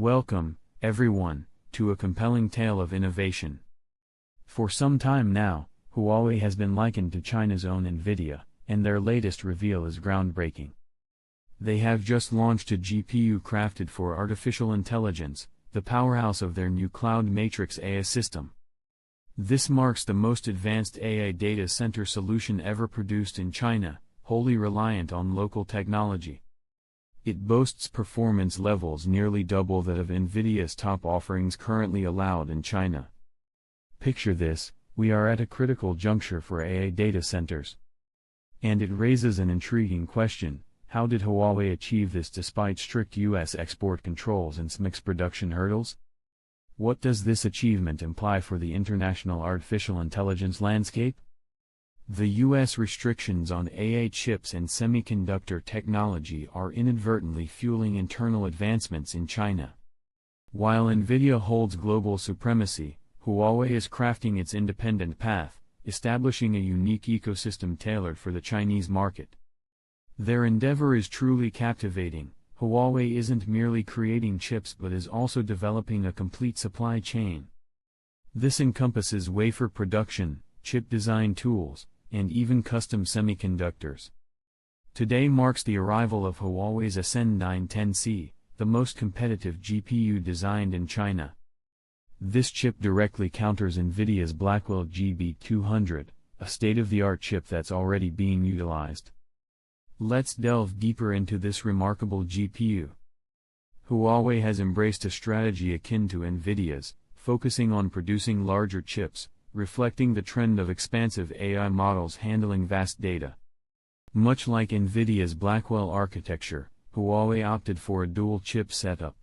Welcome, everyone, to a compelling tale of innovation. For some time now, Huawei has been likened to China's own Nvidia, and their latest reveal is groundbreaking. They have just launched a GPU crafted for artificial intelligence, the powerhouse of their new cloud matrix AI system. This marks the most advanced AI data center solution ever produced in China, wholly reliant on local technology. It boasts performance levels nearly double that of Nvidia's top offerings currently allowed in China. Picture this: we are at a critical juncture for AI data centers. And it raises an intriguing question: how did Huawei achieve this despite strict US export controls and SMIC's production hurdles? What does this achievement imply for the international artificial intelligence landscape? The US restrictions on AI chips and semiconductor technology are inadvertently fueling internal advancements in China. While Nvidia holds global supremacy, Huawei is crafting its independent path, establishing a unique ecosystem tailored for the Chinese market. Their endeavor is truly captivating. Huawei isn't merely creating chips but is also developing a complete supply chain. This encompasses wafer production, chip design tools, and even custom semiconductors. Today marks the arrival of Huawei's Ascend 910C, the most competitive GPU designed in China. This chip directly counters Nvidia's Blackwell GB200, a state-of-the-art chip that's already being utilized. Let's delve deeper into this remarkable GPU. Huawei has embraced a strategy akin to Nvidia's, focusing on producing larger chips, reflecting the trend of expansive AI models handling vast data. Much like Nvidia's Blackwell architecture, Huawei opted for a dual-chip setup.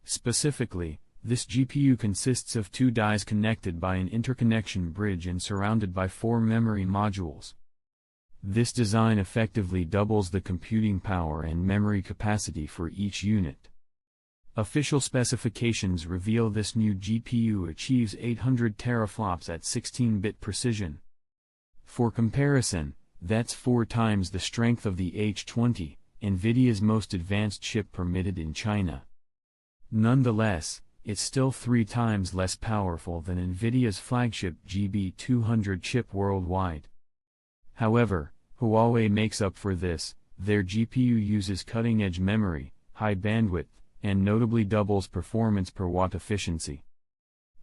Specifically, this GPU consists of two dies connected by an interconnection bridge and surrounded by 4 memory modules. This design effectively doubles the computing power and memory capacity for each unit. Official specifications reveal this new GPU achieves 800 teraflops at 16-bit precision. For comparison, that's 4 times the strength of the H20, Nvidia's most advanced chip permitted in China. Nonetheless, it's still 3 times less powerful than Nvidia's flagship GB200 chip worldwide. However, Huawei makes up for this. Their GPU uses cutting-edge memory, high bandwidth, and notably doubles performance per watt efficiency.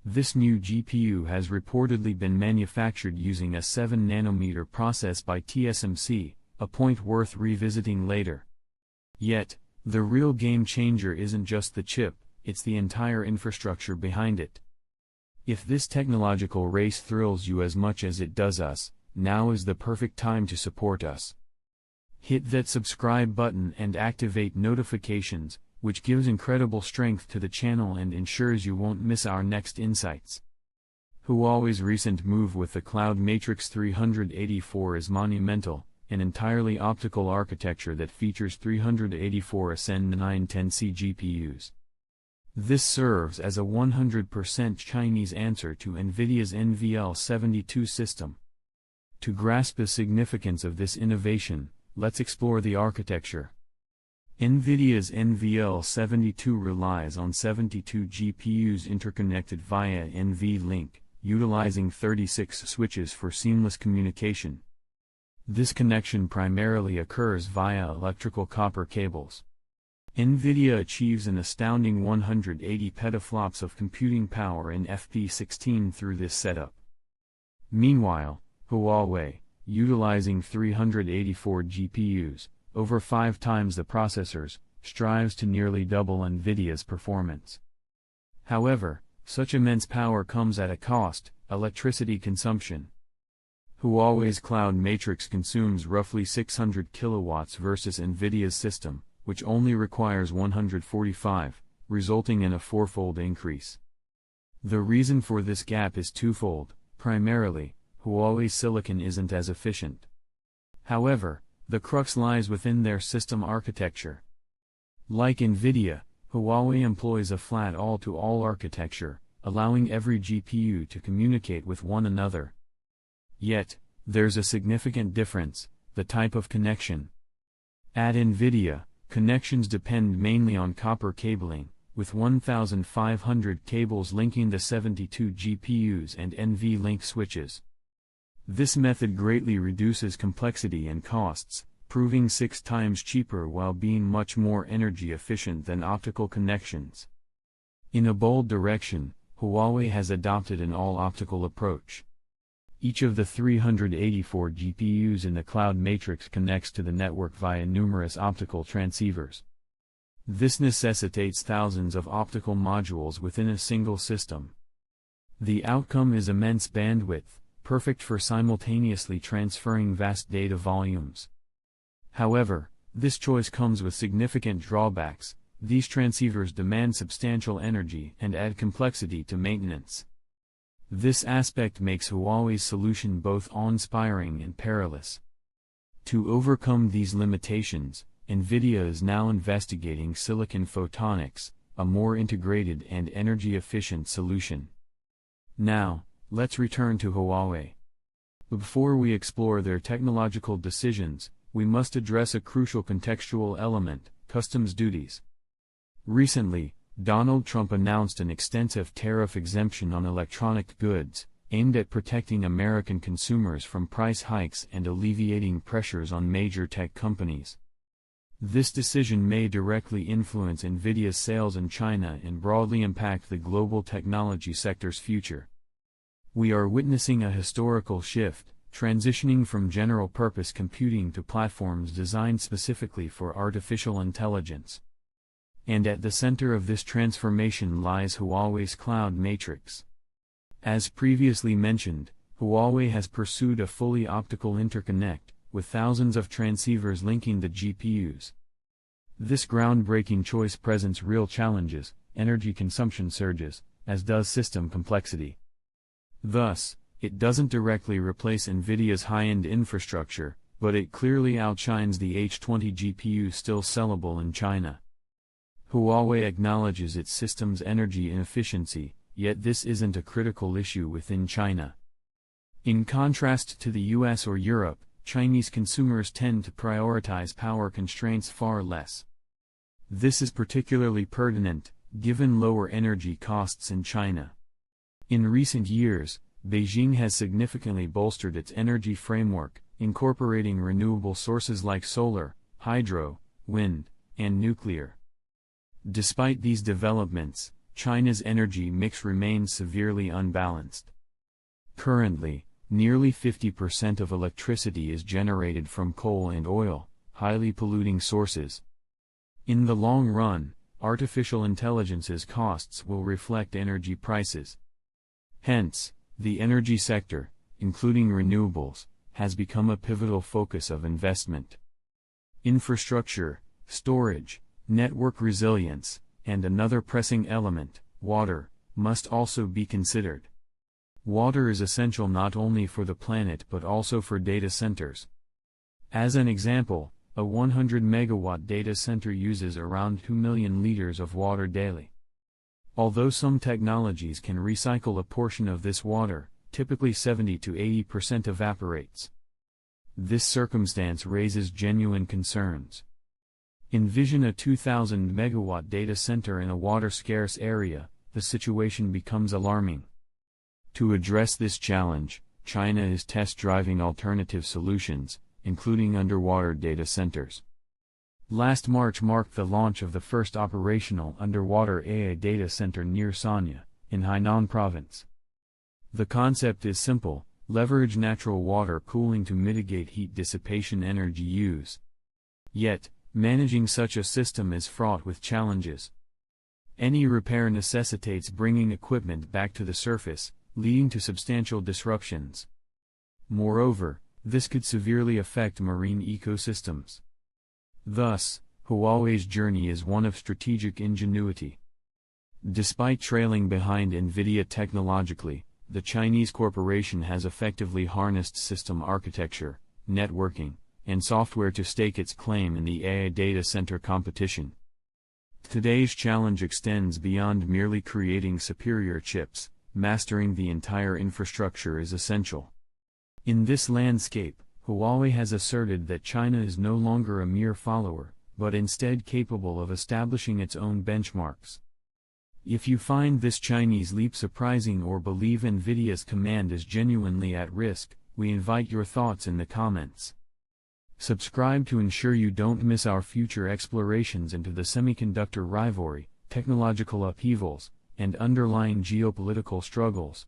This new GPU has reportedly been manufactured using a 7-nanometer process by TSMC, a point worth revisiting later. Yet, the real game changer isn't just the chip, it's the entire infrastructure behind it. If this technological race thrills you as much as it does us, now is the perfect time to support us. Hit that subscribe button and activate notifications, which gives incredible strength to the channel and ensures you won't miss our next insights. Huawei's recent move with the Cloud Matrix 384 is monumental, an entirely optical architecture that features 384 Ascend 910C GPUs. This serves as a 100% Chinese answer to Nvidia's NVL72 system. To grasp the significance of this innovation, let's explore the architecture. Nvidia's NVL72 relies on 72 GPUs interconnected via NVLink, utilizing 36 switches for seamless communication. This connection primarily occurs via electrical copper cables. Nvidia achieves an astounding 180 petaflops of computing power in FP16 through this setup. Meanwhile, Huawei, utilizing 384 GPUs, over 5 times the processors, strives to nearly double Nvidia's performance. However, such immense power comes at a cost: electricity consumption. Huawei's Cloud Matrix consumes roughly 600 kilowatts versus Nvidia's system, which only requires 145, resulting in a 4-fold increase. The reason for this gap is twofold. Primarily, Huawei's silicon isn't as efficient. However, the crux lies within their system architecture. Like Nvidia, Huawei employs a flat all-to-all architecture, allowing every GPU to communicate with one another. Yet, there's a significant difference: the type of connection. At Nvidia, connections depend mainly on copper cabling, with 1,500 cables linking the 72 GPUs and NV-link switches. This method greatly reduces complexity and costs, proving 6 times cheaper while being much more energy efficient than optical connections. In a bold direction, Huawei has adopted an all-optical approach. Each of the 384 GPUs in the cloud matrix connects to the network via numerous optical transceivers. This necessitates thousands of optical modules within a single system. The outcome is immense bandwidth, perfect for simultaneously transferring vast data volumes. However, this choice comes with significant drawbacks. These transceivers demand substantial energy and add complexity to maintenance. This aspect makes Huawei's solution both awe-inspiring and perilous. To overcome these limitations, Nvidia is now investigating silicon photonics, a more integrated and energy-efficient solution. Now, let's return to Huawei. Before we explore their technological decisions, we must address a crucial contextual element: customs duties. Recently, Donald Trump announced an extensive tariff exemption on electronic goods, aimed at protecting American consumers from price hikes and alleviating pressures on major tech companies. This decision may directly influence Nvidia's sales in China and broadly impact the global technology sector's future. We are witnessing a historical shift, transitioning from general-purpose computing to platforms designed specifically for artificial intelligence. And at the center of this transformation lies Huawei's cloud matrix. As previously mentioned, Huawei has pursued a fully optical interconnect, with thousands of transceivers linking the GPUs. This groundbreaking choice presents real challenges: energy consumption surges, as does system complexity. Thus, it doesn't directly replace Nvidia's high-end infrastructure, but it clearly outshines the H20 GPU still sellable in China. Huawei acknowledges its system's energy inefficiency, yet this isn't a critical issue within China. In contrast to the US or Europe, Chinese consumers tend to prioritize power constraints far less. This is particularly pertinent, given lower energy costs in China. In recent years, Beijing has significantly bolstered its energy framework, incorporating renewable sources like solar, hydro, wind, and nuclear. Despite these developments, China's energy mix remains severely unbalanced. Currently, nearly 50% of electricity is generated from coal and oil, highly polluting sources. In the long run, artificial intelligence's costs will reflect energy prices. Hence, the energy sector, including renewables, has become a pivotal focus of investment. Infrastructure, storage, network resilience, and another pressing element, water, must also be considered. Water is essential not only for the planet but also for data centers. As an example, a 100-megawatt data center uses around 2 million liters of water daily. Although some technologies can recycle a portion of this water, typically 70 to 80% evaporates. This circumstance raises genuine concerns. Envision a 2,000-megawatt data center in a water-scarce area. The situation becomes alarming. To address this challenge, China is test-driving alternative solutions, including underwater data centers. Last March marked the launch of the first operational underwater AI data center near Sanya, in Hainan province. The concept is simple: leverage natural water cooling to mitigate heat dissipation energy use. Yet, managing such a system is fraught with challenges. Any repair necessitates bringing equipment back to the surface, leading to substantial disruptions. Moreover, this could severely affect marine ecosystems. Thus, Huawei's journey is one of strategic ingenuity. Despite trailing behind Nvidia technologically, the Chinese corporation has effectively harnessed system architecture, networking, and software to stake its claim in the AI data center competition. Today's challenge extends beyond merely creating superior chips. Mastering the entire infrastructure is essential. In this landscape, Huawei has asserted that China is no longer a mere follower, but instead capable of establishing its own benchmarks. If you find this Chinese leap surprising or believe Nvidia's command is genuinely at risk, we invite your thoughts in the comments. Subscribe to ensure you don't miss our future explorations into the semiconductor rivalry, technological upheavals, and underlying geopolitical struggles.